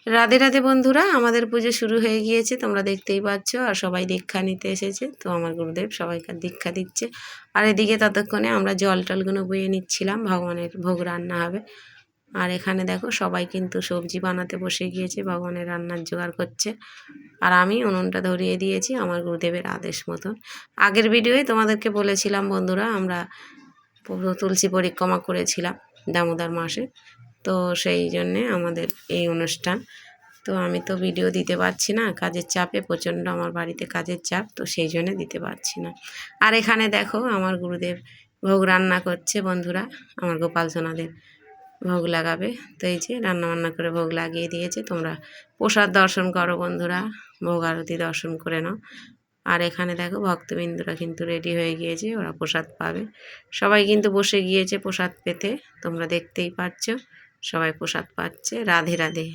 রাধে রাধে বন্ধুরা, আমাদের পুজো শুরু হয়ে গিয়েছে, তোমরা দেখতেই পাচ্ছ। আর সবাই দীক্ষা নিতে এসেছে, তো আমার গুরুদেব সবাইকার দীক্ষা দিচ্ছে। আর এদিকে ততক্ষণে আমরা জল টলগুলো বয়ে নিচ্ছিলাম, ভগবানের ভোগ রান্না হবে। আর এখানে দেখো সবাই কিন্তু সবজি বানাতে বসে গিয়েছে, ভগবানের রান্নার জোগাড় করছে। আর আমি উনুনটা ধরিয়ে দিয়েছি আমার গুরুদেবের আদেশ মতন। আগের ভিডিওয়ে তোমাদেরকে বলেছিলাম বন্ধুরা, আমরা তুলসী পরিক্রমা করেছিলাম দামোদর মাসে, তো সেই জন্যে আমাদের এই অনুষ্ঠান। তো আমি তো ভিডিও দিতে পারছি না, কাজের চাপে প্রচণ্ড, আমার বাড়িতে কাজের চাপ, তো সেই জন্যে দিতে পারছি না। আর এখানে দেখো আমার গুরুদেব ভোগ রান্না করছে বন্ধুরা, আমার গোপাল সোনাদের ভোগ লাগাবে। তো এই যে রান্নাবান্না করে ভোগ লাগিয়ে দিয়েছে, তোমরা প্রসাদ দর্শন করো বন্ধুরা, ভোগ আরতি দর্শন করে নাও। আর এখানে দেখো ভক্তবৃন্দরা কিন্তু রেডি হয়ে গিয়েছে, ওরা প্রসাদ পাবে। সবাই কিন্তু বসে গিয়েছে প্রসাদ পেতে, তোমরা দেখতেই পাচ্ছ সবাই প্রসাদ পাচ্ছে। রাধে রাধে।